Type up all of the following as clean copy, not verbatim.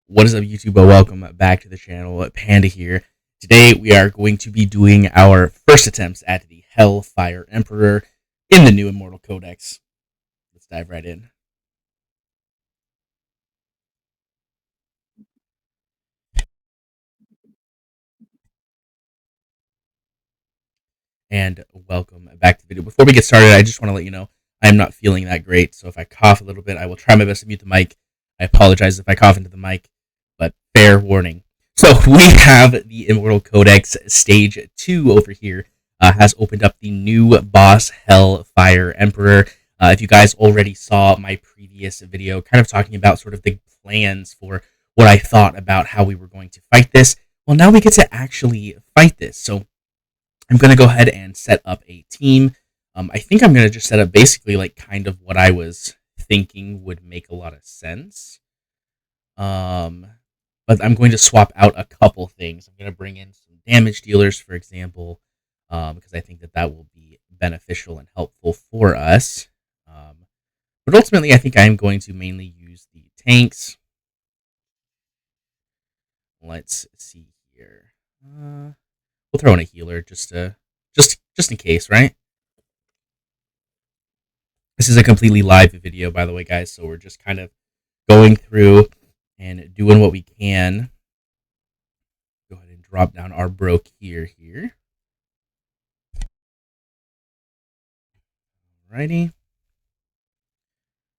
What is up, YouTube? Welcome back to the channel. Panda here. Today we are going to be doing our first attempts at the Hellfire Emperor in the new Immortal Codex. Let's dive right in. And welcome back to the video. Before we get started, I just want to let you know I'm not feeling that great. So if I cough a little bit, I will try my best to mute the mic. I apologize if I cough into the mic, but fair warning. So we have the Immortal Codex Stage 2 over here. Has opened up the new boss, Hellfire Emperor. If you guys already saw my previous video, kind of talking about sort of the plans for what I thought about how we were going to fight this, well, now we get to actually fight this. So I'm going to go ahead and set up a team. I think I'm going to just set up basically like kind of what I was thinking would make a lot of sense. But I'm going to swap out a couple things. I'm going to bring in some damage dealers, for example, because I think that will be beneficial and helpful for us. But ultimately, I think I'm going to mainly use the tanks. Let's see here. We'll throw in a healer just in case, right? This is a completely live video, by the way, guys. So we're just kind of going through and doing what we can. Go ahead and drop down our broke here. Alrighty.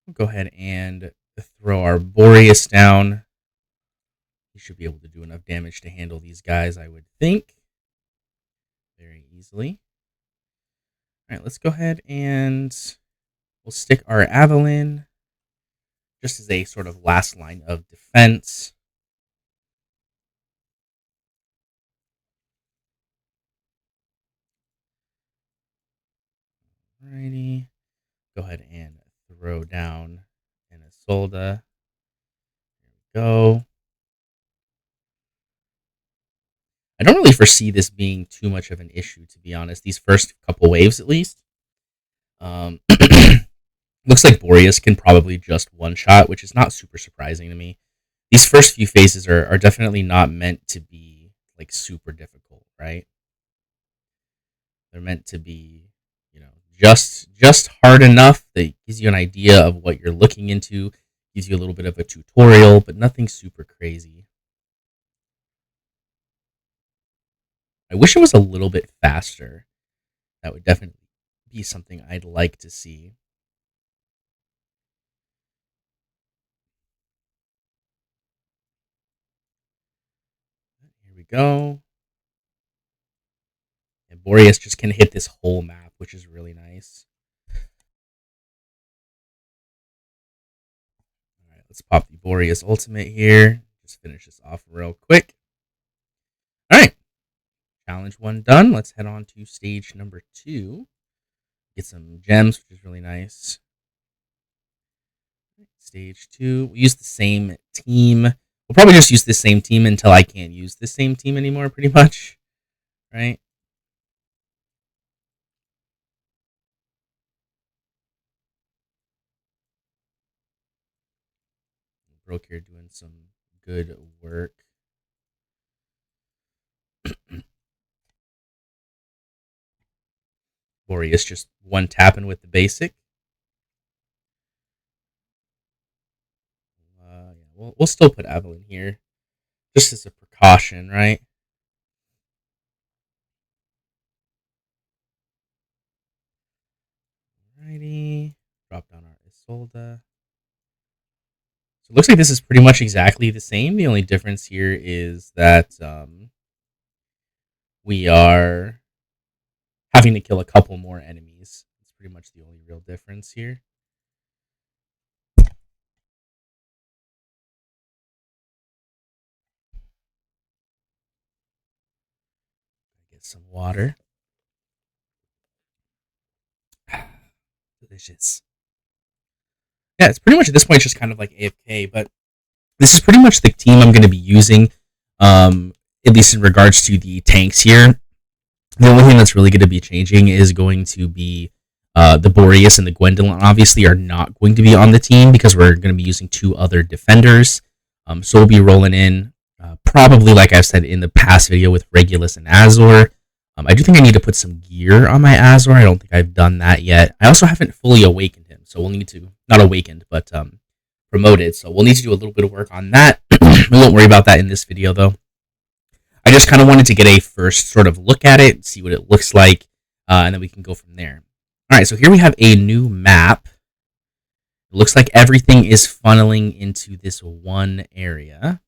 We'll go ahead and throw our Boreas down. He should be able to do enough damage to handle these guys, I would think. Very easily. Alright, let's go ahead and we'll stick our Avalon just as a sort of last line of defense. Alrighty. Go ahead and throw down an Isolda. There we go. I don't really foresee this being too much of an issue, to be honest. These first couple waves, at least. Looks like Boreas can probably just one-shot, which is not super surprising to me. These first few phases are definitely not meant to be like super difficult, right? They're meant to be, just hard enough that gives you an idea of what you're looking into, gives you a little bit of a tutorial, but nothing super crazy. I wish it was a little bit faster. That would definitely be something I'd like to see. Here we go. And Boreas just can hit this whole map, which is really nice. Alright, let's pop the Boreas ultimate here. Just finish this off real quick. Alright. Challenge 1 done. Let's head on to stage number 2. Get some gems, which is really nice. Stage 2. We'll use the same team. We'll probably just use the same team until I can't use the same team anymore, pretty much. Right? Broke here doing some good work. Boreas just one tapping with the basic. We'll still put Evelyn here, just as a precaution, right? Alrighty, drop down our Isolda. So it looks like this is pretty much exactly the same. The only difference here is that we are having to kill a couple more enemies. It's pretty much the only real difference here. Get some water. Delicious. Yeah, it's pretty much at this point just kind of like AFK, but this is pretty much the team I'm going to be using, at least in regards to the tanks here. The only thing that's really going to be changing is going to be the Boreas and the Gwendolyn obviously are not going to be on the team because we're going to be using 2 other defenders. So we'll be rolling in, probably like I've said in the past video, with Regulus and Azor. I do think I need to put some gear on my Azor. I don't think I've done that yet. I also haven't fully awakened him, so we'll need to, not awakened, but promoted. So we'll need to do a little bit of work on that. We won't worry about that in this video, though. I just kind of wanted to get a first sort of look at it, see what it looks like, and then we can go from there. All right, so here we have a new map. It looks like everything is funneling into this one area.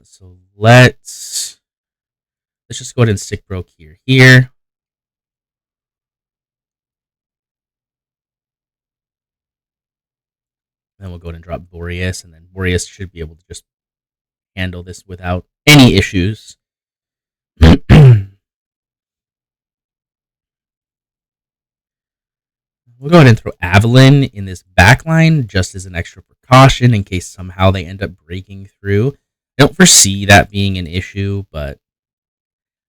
So let's just go ahead and stick broke here. Then we'll go ahead and drop Boreas, and then Boreas should be able to just handle this without any issues. We'll go ahead and throw Avalon in this backline just as an extra precaution in case somehow they end up breaking through. I don't foresee that being an issue, but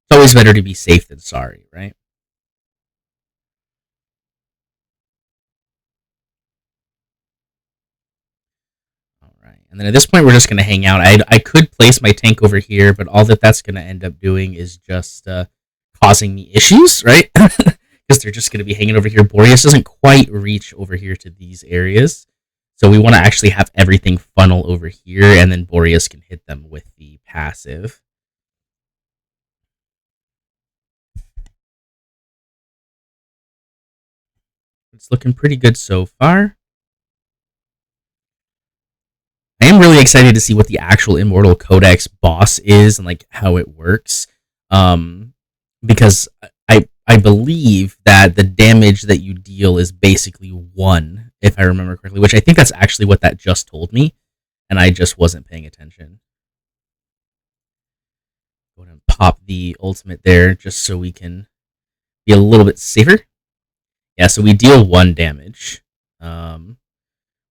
it's always better to be safe than sorry, right? All right, and then at this point, we're just going to hang out. I could place my tank over here, but all that's going to end up doing is just causing me issues, right? Because they're just going to be hanging over here. Boreas doesn't quite reach over here to these areas. So we want to actually have everything funnel over here, and then Boreas can hit them with the passive. It's looking pretty good so far. I am really excited to see what the actual Immortal Codex boss is and like how it works. Because I believe that the damage that you deal is basically 1, if I remember correctly, which I think that's actually what that just told me, and I just wasn't paying attention. Go ahead and pop the ultimate there just so we can be a little bit safer. Yeah, so we deal 1 damage, which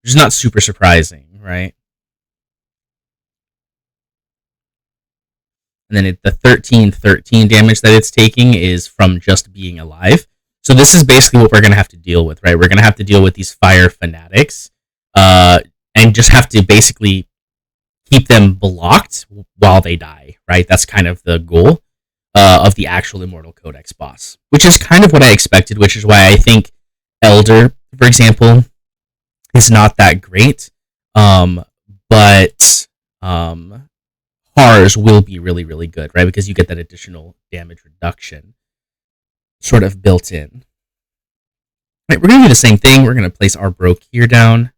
is not super surprising, right? And then the 13 damage that it's taking is from just being alive. So this is basically what we're going to have to deal with, right? We're going to have to deal with these fire fanatics, and just have to basically keep them blocked while they die, right? That's kind of the goal of the actual Immortal Codex boss, which is kind of what I expected, which is why I think Elder, for example, is not that great. But Hars will be really, really good, right? Because you get that additional damage reduction sort of built in. All right, we're going to do the same thing. We're going to place our Broke here down.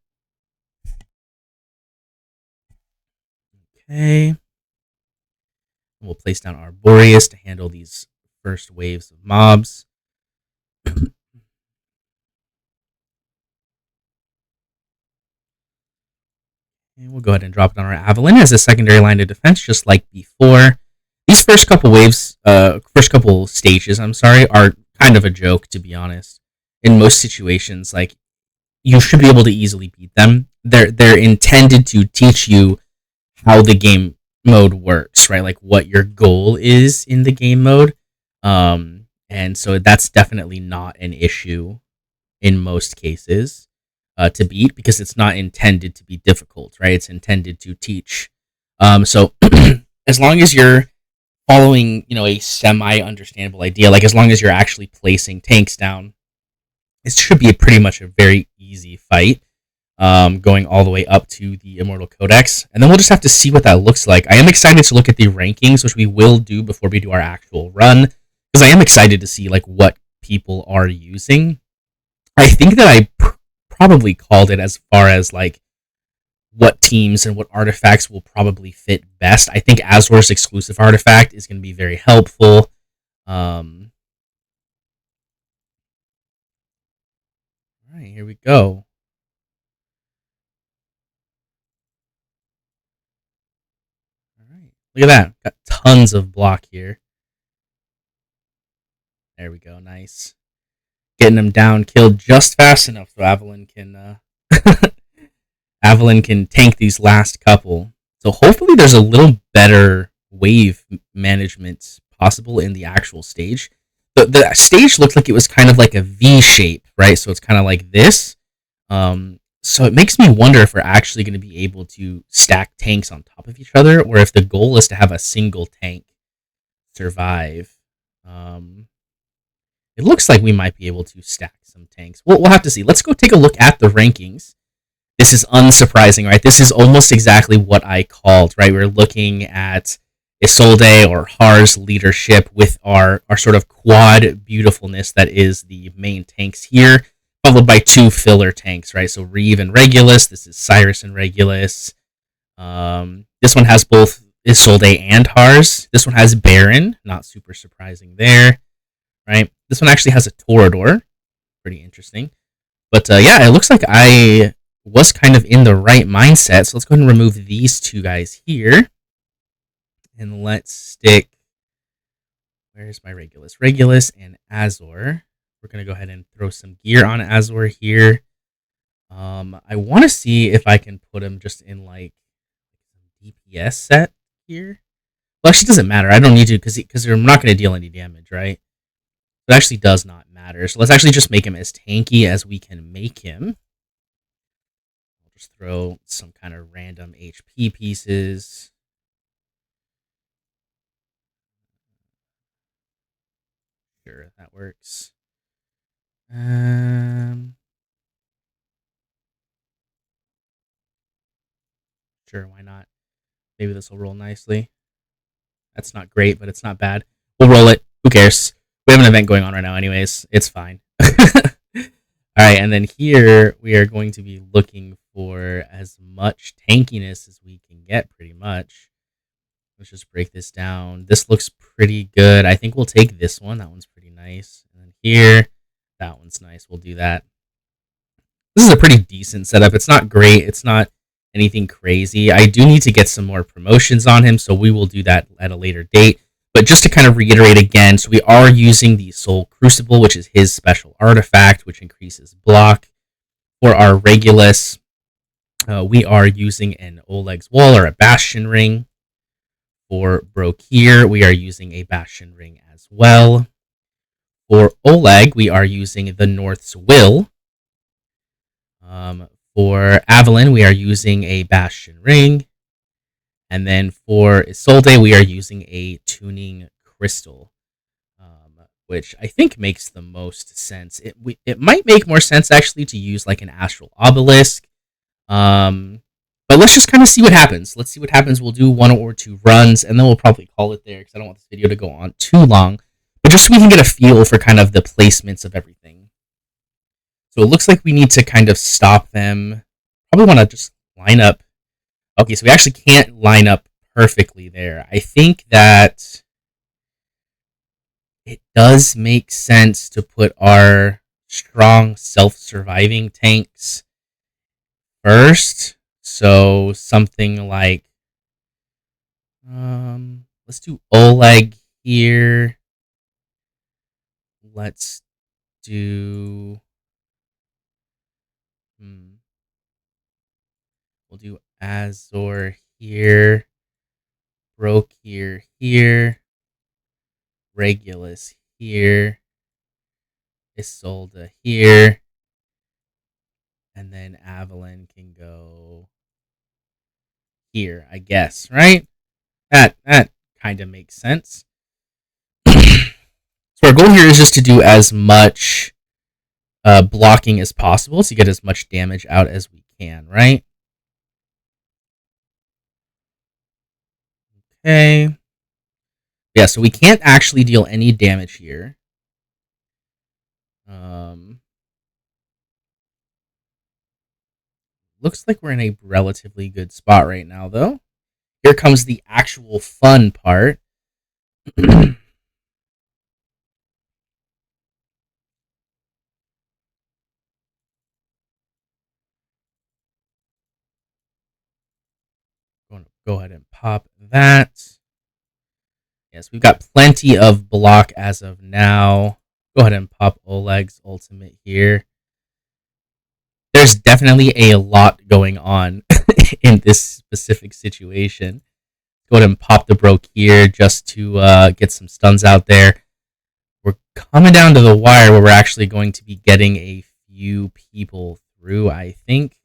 Okay. We'll place down our Boreas to handle these first waves of mobs. And we'll go ahead and drop down our Avalon as a secondary line of defense, just like before. These first couple waves, first couple stages, are kind of a joke, to be honest. In most situations, like, you should be able to easily beat them. They're intended to teach you how the game mode works, right? Like what your goal is in the game mode. And so that's definitely not an issue in most cases to beat, because it's not intended to be difficult, right? It's intended to teach. So as long as you're following, a semi-understandable idea, like as long as you're actually placing tanks down, it should be pretty much a very easy fight, going all the way up to the Immortal Codex. And then we'll just have to see what that looks like. I am excited to look at the rankings, which we will do before we do our actual run, because I am excited to see like what people are using. I think that I probably called it as far as like what teams and what artifacts will probably fit best. I think Azor's exclusive artifact is going to be very helpful. All right, here we go. All right, look at that. Got tons of block here. There we go. Nice. Getting them down, killed just fast enough so Avalon can Avalon can tank these last couple. So hopefully there's a little better wave management possible in the actual stage. The stage looked like it was kind of like a V shape, right? So it's kind of like this. So it makes me wonder if we're actually going to be able to stack tanks on top of each other, or if the goal is to have a single tank survive. Um, it looks like we might be able to stack some tanks. We'll have to see. Let's go take a look at the rankings. This is unsurprising, right? This is almost exactly what I called, right? We're looking at Isolde or Har's leadership with our sort of quad beautifulness that is the main tanks here, followed by two filler tanks, right? So Reeve and Regulus. This is Cyrus and Regulus. This one has both Isolde and Har's. This one has Baron. Not super surprising there, right? This one actually has a Torador. Pretty interesting. But yeah, it looks like I was kind of in the right mindset. So let's go ahead and remove these two guys here. And let's stick, where's my Regulus? Regulus and Azor. We're going to go ahead and throw some gear on Azor here. I want to see if I can put him just in like DPS set here. Well, actually, it doesn't matter. I don't need to because I'm not going to deal any damage, right? It actually does not matter. So let's actually just make him as tanky as we can make him. I'll just throw some kind of random HP pieces. Sure, that works. Sure, why not? Maybe this will roll nicely. That's not great, but it's not bad. We'll roll it. Who cares? We have an event going on right now anyways. It's fine. All right, and then here we are going to be looking for as much tankiness as we can get, pretty much. Let's just break this down. This looks pretty good. I think we'll take this one. That one's pretty nice. And then here, that one's nice. We'll do that. This is a pretty decent setup. It's not great. It's not anything crazy. I do need to get some more promotions on him, so we will do that at a later date. But just to kind of reiterate again, so we are using the Soul Crucible, which is his special artifact, which increases block. For our Regulus, we are using an Oleg's Wall or a Bastion Ring. For Brokir, we are using a Bastion Ring as well. For Oleg, we are using the North's Will. For Avalon, we are using a Bastion Ring. And then for Isolde, we are using a Tuning Crystal, which I think makes the most sense. It might make more sense, actually, to use like an Astral Obelisk. But let's just kind of see what happens. Let's see what happens. We'll do one or two runs, and then we'll probably call it there because I don't want this video to go on too long. But just so we can get a feel for kind of the placements of everything. So it looks like we need to kind of stop them. Probably want to just line up. Okay, so we actually can't line up perfectly there. I think that it does make sense to put our strong self-surviving tanks first. So something like, let's do Oleg here. Let's do, we'll do Azor here, Brokir here, Regulus here, Isolde here, and then Avalon can go here, I guess, right? That kind of makes sense. So our goal here is just to do as much blocking as possible to get as much damage out as we can, right? Okay. Yeah, so we can't actually deal any damage here. Looks like we're in a relatively good spot right now, though. Here comes the actual fun part. Going to go ahead and pop that. Yes, we've got plenty of block as of now. Go ahead and pop Oleg's ultimate here. There's definitely a lot going on in this specific situation. Go ahead and pop the Brokir just to get some stuns out there. We're coming down to the wire where we're actually going to be getting a few people through, I think.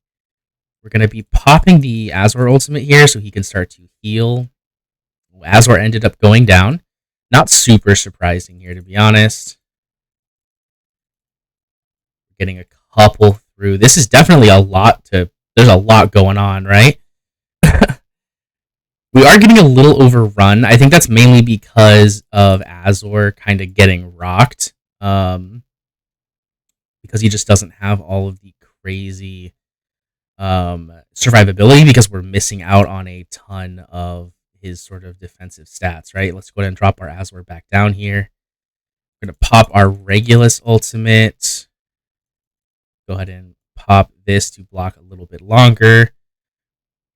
We're going to be popping the Azor ultimate here so he can start to heal. Azor ended up going down. Not super surprising here, to be honest. Getting a couple through. This is definitely a lot to... There's a lot going on, right? We are getting a little overrun. I think that's mainly because of Azor kind of getting rocked. Because he just doesn't have all of the crazy survivability, because we're missing out on a ton of his sort of defensive stats, right? Let's go ahead and drop our Azor back down here. We're going to pop our Regulus ultimate. Go ahead and pop this to block a little bit longer.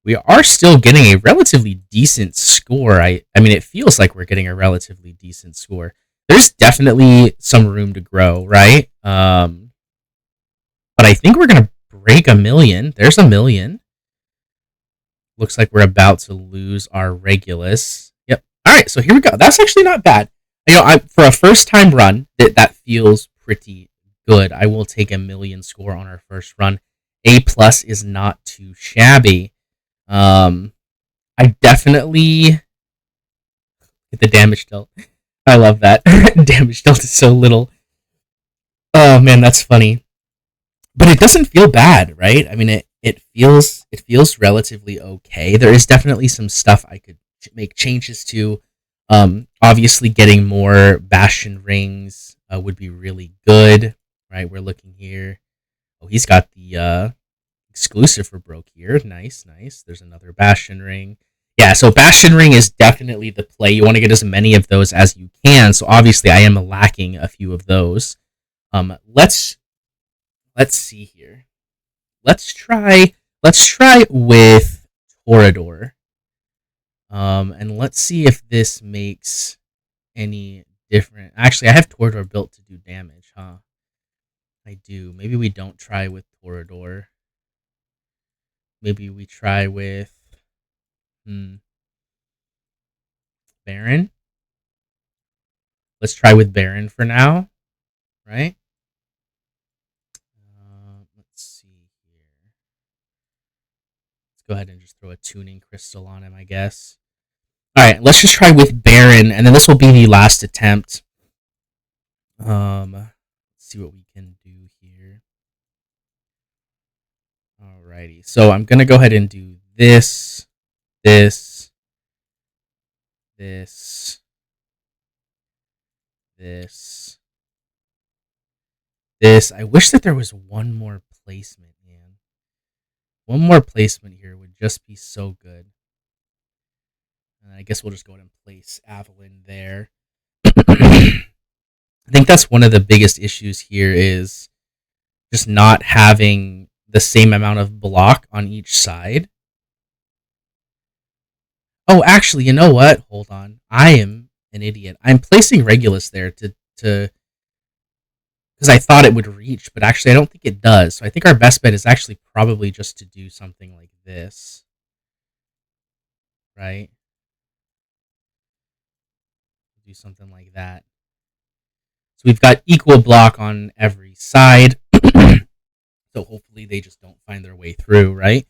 We are still getting a relatively decent score. I mean, it feels like we're getting a relatively decent score. There's definitely some room to grow, right? But I think we're going to break 1 million. There's 1 million. Looks like we're about to lose our Regulus. Yep. All right, so here we go. That's actually not bad. You know, for a first-time run, that feels pretty good. I will take 1 million score on our first run. A+ is not too shabby. I definitely get the damage dealt. I love that. Damage dealt is so little. Oh man, that's funny. But it doesn't feel bad, right? I mean, it feels relatively okay. There is definitely some stuff I could make changes to. Obviously, getting more Bastion rings would be really good, right? We're looking here. Oh, he's got the exclusive for Broke here. Nice. There's another Bastion ring. Yeah, so Bastion ring is definitely the play. You want to get as many of those as you can. So obviously, I am lacking a few of those. Let's see here. Let's try with Torador. And let's see if this makes any different. Actually, I have Torador built to do damage, huh? I do. Maybe we don't try with Torador. Maybe we try with Baron. Let's try with Baron for now, right? Let's see here. Let's go ahead and just throw a tuning crystal on him, I guess. All right, let's just try with Baron, and then this will be the last attempt. Let's see what we can do here. Alrighty, so I'm gonna go ahead and do this. I wish that there was one more placement, man. One more placement here would just be so good. And I guess we'll just go ahead and place Avalon there. I think that's one of the biggest issues here is just not having the same amount of block on each side. Oh, actually, you know what? Hold on. I am an idiot. I'm placing Regulus there to because I thought it would reach, but actually I don't think it does. So I think our best bet is actually probably just to do something like this. Right? Do something like that. So we've got equal block on every side. So hopefully they just don't find their way through, right?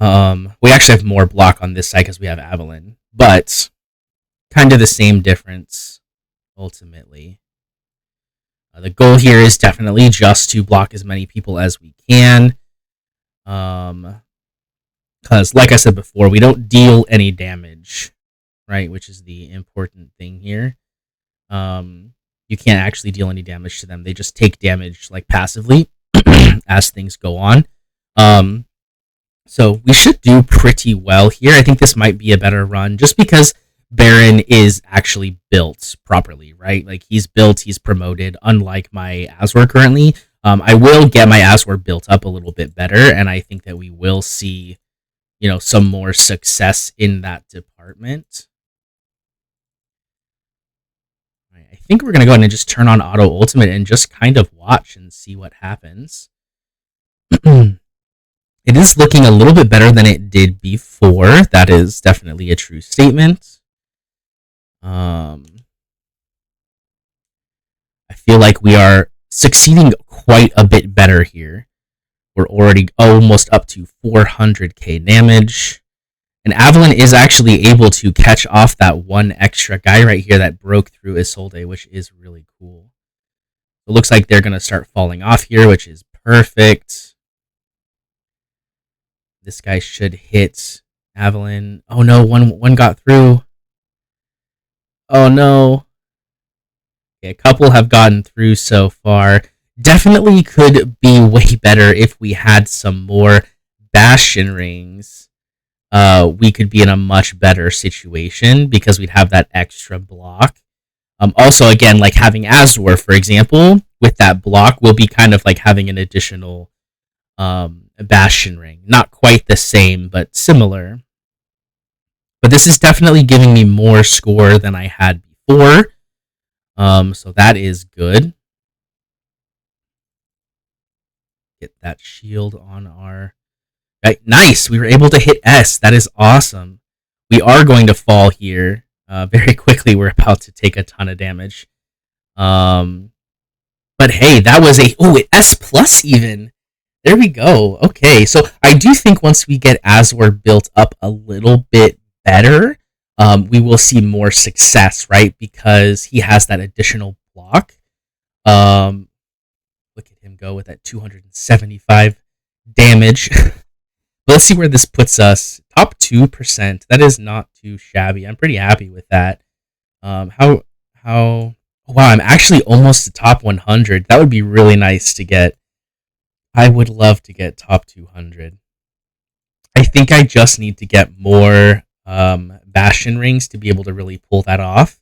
We actually have more block on this side because we have Avalon. But kind of the same difference, ultimately. The goal here is definitely just to block as many people as we can. Because, like I said before, we don't deal any damage, right? Which is the important thing here. You can't actually deal any damage to them. They just take damage, like, passively as things go on. So we should do pretty well here. I think this might be a better run just because Baron is actually built properly, right? Like, he's built, he's promoted, unlike my Azor currently. I will get my Azor built up a little bit better, and I think that we will see, you know, some more success in that department. Right, I think we're going to go ahead and just turn on Auto Ultimate and just kind of watch and see what happens. It is looking a little bit better than it did before. That is definitely a true statement. I feel like we are succeeding quite a bit better here. We're already almost up to 400k damage. And Avalon is actually able to catch off that one extra guy right here that broke through Isolde, which is really cool. It looks like they're going to start falling off here, which is perfect. This guy should hit Avalon. Oh no, one got through. Oh no. Okay, a couple have gotten through so far. Definitely could be way better if we had some more Bastion rings. We could be in a much better situation because we'd have that extra block. Also, again, like having Azor, for example, with that block will be kind of like having an additional Bastion ring. Not quite the same, but similar. But this is definitely giving me more score than I had before. So that is good. Get that shield on our... Right, nice! We were able to hit S. That is awesome. We are going to fall here very quickly. We're about to take a ton of damage. But hey, that was a... Oh, S plus even! There we go. Okay, so I do think once we get Azor built up a little bit better, we will see more success, right? Because he has that additional block. Look at him go with that 275 damage. Let's see where this puts us. Top 2%. That is not too shabby. I'm pretty happy with that. Wow, I'm actually almost to top 100. That would be really nice to get. I would love to get top 200. I think I just need to get more Bastion rings to be able to really pull that off.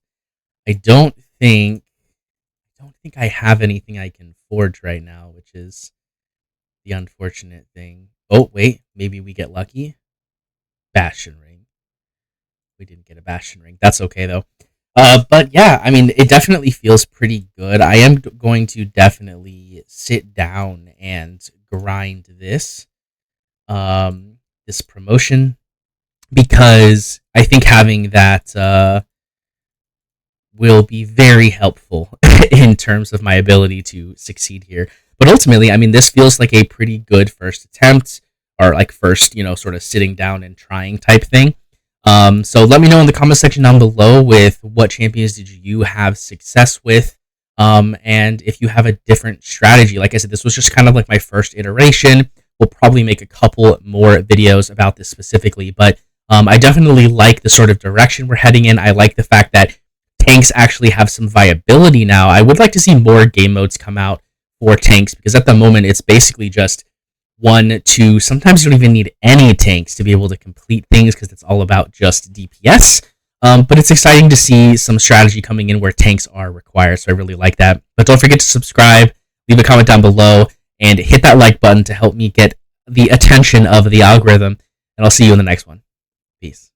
I don't think I have anything I can forge right now, which is the unfortunate thing. Oh, wait, maybe we get lucky. Bastion ring. We didn't get a Bastion ring. That's okay, though. But yeah, I mean, it definitely feels pretty good. I am going to definitely sit down and grind this, this promotion, because I think having that will be very helpful in terms of my ability to succeed here. But ultimately, I mean, this feels like a pretty good first attempt, or like first, sort of sitting down and trying type thing. So let me know in the comment section down below with what champions did you have success with, and if you have a different strategy. Like I said, this was just kind of like my first iteration. We'll probably make a couple more videos about this specifically, but I definitely like the sort of direction we're heading in. I like the fact that tanks actually have some viability now. I would like to see more game modes come out for tanks, because at the moment it's basically just 1, 2, sometimes you don't even need any tanks to be able to complete things because it's all about just DPS. But it's exciting to see some strategy coming in where tanks are required, so I really like that. But don't forget to subscribe, leave a comment down below, and hit that like button to help me get the attention of the algorithm. And I'll see you in the next one. Peace.